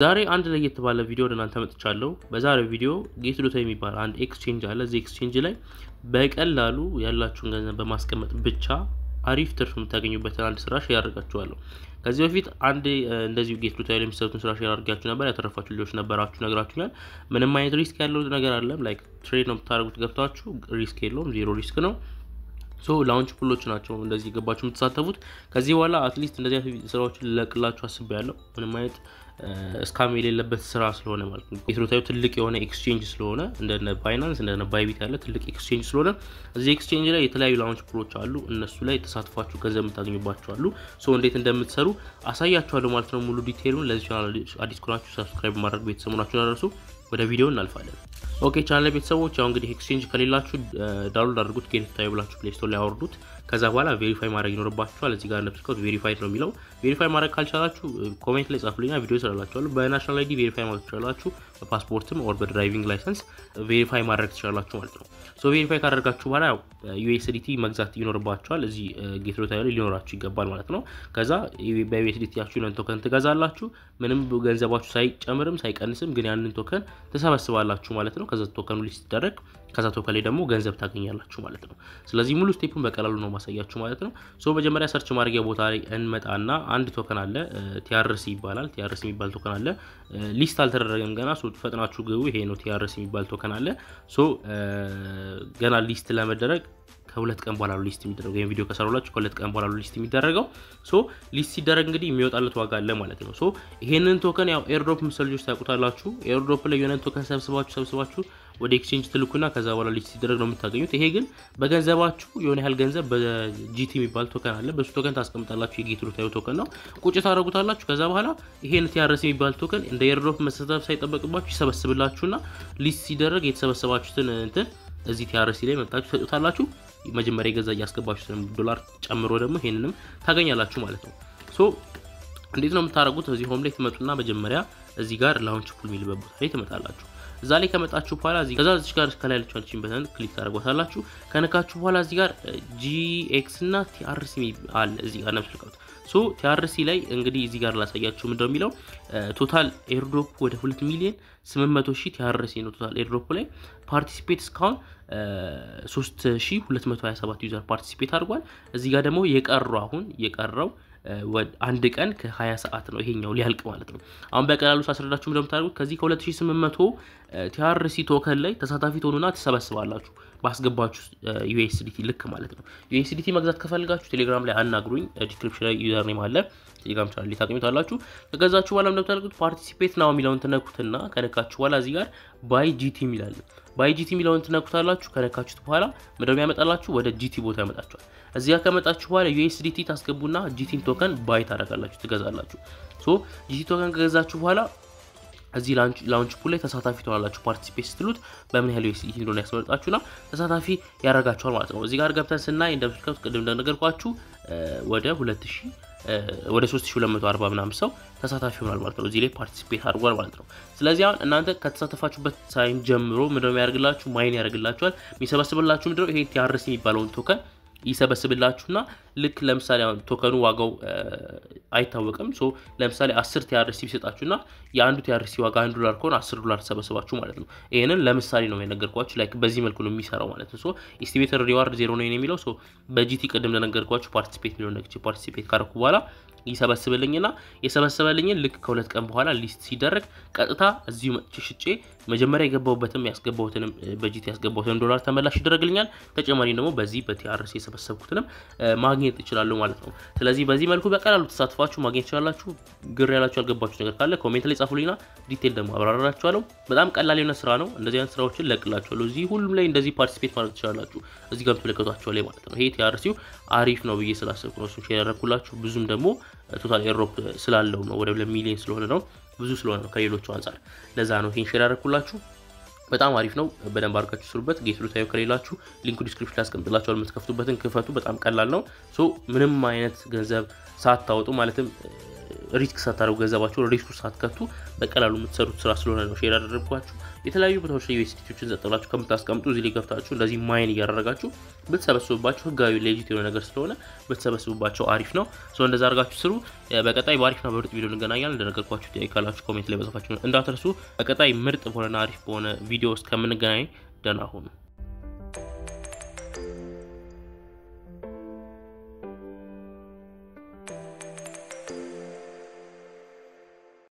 ዛሬ አንድ ለየት ባለ ቪዲዮ ለናንተ መጥቻለሁ። በዛሬው ቪዲዮ ጌት ዶታ የሚባል አንድ ኤክስቼንጅ አለ። እዚህ ኤክስቼንጅ ላይ በቀላሉ ያላችሁን ገንዘብ በማስቀመጥ ብቻ አሪፍ ትርፍ የምታገኙበትን አንድ ስራ ሼር አድርጋችኋለሁ። ከዚህ በፊት አንድ እንደዚሁ ጌት ዶታ ላይ የሚሰሩትን ስራ ሼር አድርጋችሁ ነበር። ያተረፋችሁ ልጆች ነበራችሁ፣ ነግራችሁኛል። ምንም አይነት ሪስክ ያለው ነገር አይደለም። ላይክ ትሬድ ነው የምታደርጉት፣ ገብታችሁ ሪስክ የለውም፣ ዜሮ ሪስክ ነው። ላውንች ፑሎች ናቸው እንደዚህ ገባችሁ የምትሳተፉት። ከዚህ በኋላ አትሊስት እንደዚህ ስራዎችን ለቅላችሁ አስቤያለሁ። ምንም አይነት ስካም የሌለበት ስራ ስለሆነ ማለት ነው። የትሮታዩ ትልቅ የሆነ ኤክስቼንጅ ስለሆነ እንደነ ባይናንስ እንደነ ባይቢት ያለ ትልቅ ኤክስቼንጅ ስለሆነ እዚህ ኤክስቼንጅ ላይ የተለያዩ ላውንች ፑሎች አሉ። እነሱ ላይ ተሳትፋችሁ ገንዘብ የምታገኙባቸው አሉ። እንዴት እንደምትሰሩ አሳያችኋለሁ ማለት ነው። ሙሉ ዲቴይሉን ለዚህ ቻናል አዲስ ከሆናችሁ ሰብስክራይብ ማድረግ ቤተሰቡናችሁ አድርሱ። ወደ ቪዲዮ እናልፋለን። ኦኬ ቻናል ቤተሰቦች ያው እንግዲህ ኤክስቼንጅ ከሌላችሁ ዳውንሎድ አድርጉት። ጌት ዶታ ብላችሁ ፕሌይ ስቶር ላይ አውርዱት። ከዛ በኋላ ቬሪፋይ ማድረግ ይኖርባችኋል። እዚህ ጋር እንደምትከቱት ቬሪፋይድ ነው የሚለው። ቬሪፋይ ማድረግ ካልቻላችሁ ኮሜንት ላይ ጻፉልኛ፣ ቪዲዮ ሰራላችኋለሁ። በናሽናል አይዲ ቬሪፋይ ማድረግ ትችላላችሁ፣ በፓስፖርትም ኦር በድራይቪንግ ላይሰንስ ቬሪፋይ ማድረግ ትችላላችሁ ማለት ነው። ቬሪፋይ ካደረጋችሁ በኋላ ያው USDT መግዛት ይኖርባችኋል። እዚህ ጌት ዶታ ላይ ሊኖራችሁ ይገባል ማለት ነው። ከዛ በUSDT ያችሁን ቶከን ትገዛላችሁ። ምንም ገንዘባችሁ ሳይጨምርም ሳይቀንስም ግን ያንን ቶከን ተሰበስባላችሁ ማለት ነው። ከዛ ቶከኑ ሊስት ይደረግ፣ ከዛ ቶከን ላይ ደግሞ ገንዘብ ታገኛላችሁ ማለት ነው። ስለዚህ ሙሉ ስቴፑን በቀላሉ ነው ማሳያችሁ ማለት ነው። መጀመሪያ ሰርች ማድረጊያ ቦታ ላይ እንመጣና አንድ ቶከን አለ፣ TRC ይባላል። TRC የሚባል ቶከን አለ። ሊስት አልተደረገም ገና። ፈጥናችሁ ግቡ። ይሄ ነው TRC የሚባል ቶከን አለ። ገና ሊስት ለመደረግ ከሁለት ቀን በኋላ ሊስት የሚደረገው። ይሄን ቪዲዮ ከሰራላችሁ ከሁለት ቀን በኋላ ሊስት የሚደረገው። ሊስት ሲደረግ እንግዲህ የሚወጣለት ዋጋ አለ ማለት ነው። ይሄንን ቶከን ያው ኤርድሮፕ መስልጆች ታውቁታላችሁ። ኤርድሮፕ ላይ የሆነ ቶከን ሰብስባችሁ ወደ ኤክስቼንጅ ትልኩና ከዛ በኋላ ሊስት ሲደረግ ነው የምታገኙት። ይሄ ግን በገንዘባችሁ የሆነ ያህል ገንዘብ በጂቲ የሚባል ቶከን አለ፣ በሱ ቶከን ታስቀምጣላችሁ። የጌት ዶታ ቶከን ነው። ቁጭ ታደርጉታላችሁ። ከዛ በኋላ ይሄን TRC የሚባል ቶከን እንደ ኤርድሮፕ መሰብሰብ ሳይጠበቅባችሁ ይሰበስብላችሁና ሊስት ሲደረግ የተሰበሰባችሁትን እንትን እዚህ TRC ላይ መጣችሁ ትሰጡታላችሁ። መጀመሪያ ገዛ ያስገባችሁትን ዶላር ጨምሮ ደግሞ ይሄንንም ታገኛላችሁ ማለት ነው። እንዴት ነው የምታደርጉት? እዚህ ሆም ላይ ትመጡና መጀመሪያ እዚህ ጋር ላውንች ፑል የሚልበት ቦታ ላይ ትመጣላችሁ። እዛ ላይ ከመጣችሁ በኋላ እዚህ ጋር እስከላይ ያለችውን በተን ክሊክ ታደርጓታላችሁ። ከነካችሁ በኋላ እዚህ ጋር GX እና TRC አለ። እዚህ ጋር ነምስልቀውት TRC ላይ እንግዲህ እዚህ ጋር ላሳያችሁ ምንድነው የሚለው ቶታል ኤርድሮፕ ወደ 2,800,000 TRC ነው። ቶታል ኤርድሮፕ ላይ ፓርቲሲፔት እስካሁን 3227 ዩዘር ፓርቲሲፔት አድርጓል። እዚህ ጋር ደግሞ የቀረው አንድ ቀን ከ20 ሰዓት ነው ይሄኛው ሊያልቅ ማለት ነው። አሁን በቀላሉ ሳስረዳችሁ እንደምታደርጉት ከዚህ ከ2800 TRC ቶከን ላይ ተሳታፊ ትሆኑና ተሰበስባላችሁ ባስገባችሁ USDT ልክ ማለት ነው። USDT መግዛት ከፈልጋችሁ ቴሌግራም ላይ አናግሩኝ። ዲስክሪፕሽን ላይ ዩዘር ኔም አለ፣ ቴሌግራም ቻናል ላይ ታገኙታላችሁ። ከገዛችሁ በኋላ እንደምታደርጉት ፓርቲሲፔት ናው የሚለውን ትነኩትና ከነካችሁ በኋላ እዚህ ጋር ባይ GT ይላል። ባይ GT የሚለውን ትነኩታላችሁ። ከነካችሁት በኋላ ምንድነው ያመጣላችሁ? ወደ GT ቦታ ያመጣችኋል። እዚህ ጋር ከመጣችሁ በኋላ USDT ታስገቡና GT ቶከን ባይ ታደርጋላችሁ፣ ትገዛላችሁ። GT ቶከን ከገዛችሁ በኋላ እዚህ ላውንች ፑል ላይ ተሳታፊ ትሆናላችሁ። ፓርቲሲፔት ስትሉት በምን ያህል USDT እንደሆነ ያስመርጣችሁና ተሳታፊ ያደርጋችኋል ማለት ነው። እዚህ ጋር ገብተን ስናይ እንደምትከፍቱ ቅድም እንደነገርኳችሁ ወደ 3240 ምናምን ሰው ተሳታፊ ይሆናል ማለት ነው። እዚህ ላይ ፓርቲሲፔት አድርጓል ማለት ነው። ስለዚህ አሁን እናንተ ከተሳተፋችሁበት ሳይን ጀምሮ ምንድነው ያደርግላችሁ? ማይን ያደርግላችኋል። የሚሰበስብላችሁ ምንድነው ይሄ TRC የሚባለውን ቶከን ይሰበስብላችሁና ልክ ለምሳሌ አሁን ቶከኑ ዋጋው አይታወቅም። ለምሳሌ 10 TRC ቢሰጣችሁና የአንዱ TRC ዋጋ $1 ከሆነ $10 ተሰበስባችሁ ማለት ነው። ይሄንን ለምሳሌ ነው የነገርኳችሁ። ላይክ በዚህ መልኩ ነው የሚሰራው ማለት ነው። ኤስቲሜትድ ሪዋርድ 0 ነው የሚለው በጂቲ ቅድም እንደነገርኳችሁ ፓርቲሲፔት ሚሊዮን ነክቼ ፓርቲሲፔት ካረኩ በኋላ ይሰበስብልኝና የሰበሰበልኝን ልክ ከሁለት ቀን በኋላ ሊስት ሲደረግ ቀጥታ እዚሁ መጥቼ ሽጬ መጀመሪያ ያስገባሁትንም በጂቲ ያስገባሁትን ዶላር ተመላሽ ይደረግልኛል። ተጨማሪ ደግሞ በዚህ በTRC የሰበሰብኩትንም ማግኘት ይችላል ማለት ነው። ስለዚህ በዚህ መልኩ በቀላሉ ተሳትፋችሁ ማግኘት ይችላልላችሁ። ግር ያላችሁ ያልገባችሁ ነገር ካለ ኮሜንት ላይ ጻፉልኝና ዲቴል ደግሞ አብራራላችኋለሁ። በጣም ቀላል የሆነ ስራ ነው። እንደዚህ አይነት ስራዎችን ለቅላችኋለሁ። እዚህ ሁሉም ላይ እንደዚህ ፓርቲሲፔት ማድረግ ትችላላችሁ። እዚህ ጋር ተለቀቷችሁ ላይ ማለት ነው። ይሄ TRCው አሪፍ ነው ብዬ ስላሰብኩ ነው ሼር ያደረኩላችሁ። ብዙም ደግሞ ቶታል ኤርድሮፕ ስላለው ነው ወደ 2 ሚሊዮን ስለሆነ ነው ብዙ ስለሆነ ነው ከሌሎቹ አንፃር ለዛ ነው ይሄን ሼር ያደረኩላችሁ። በጣም አሪፍ ነው። በደንብ አድርጋችሁ ስሩበት። ጌት ዶታ ከሌላችሁ ሊንኩ ዲስክሪፕሽን ላይ አስቀምጥላችኋለሁ። የምትከፍቱበትን ክፈቱ። በጣም ቀላል ነው። ምንም አይነት ገንዘብ ሳታወጡ ማለትም ሪስክ ሳታረጉ ገንዘባችሁን ሪስክ ሳትከቱ በቀላሉ የምትሰሩት ስራ ስለሆነ ነው ሼር ያደረግኳችሁ። የተለያዩ ቦታዎች ላይ ዩኤስዲቲዎችን ዘጥላችሁ ከምታስቀምጡ እዚህ ላይ ገብታችሁ እንደዚህ ማይን እያደረጋችሁ ብትሰበስቡባችሁ ህጋዊ ሌጂት የሆነ ነገር ስለሆነ ብትሰበስቡባቸው አሪፍ ነው። እንደዛ አድርጋችሁ ስሩ። በቀጣይ በአሪፍና በምርጥ ቪዲዮ እንገናኛለን። እንደነገርኳችሁ ጥያቄ ካላችሁ ኮሜንት ላይ መጻፋችሁን እንዳትረሱ። በቀጣይ ምርጥ በሆነና አሪፍ በሆነ ቪዲዮ እስከምንገናኝ ደህና ሁኑ።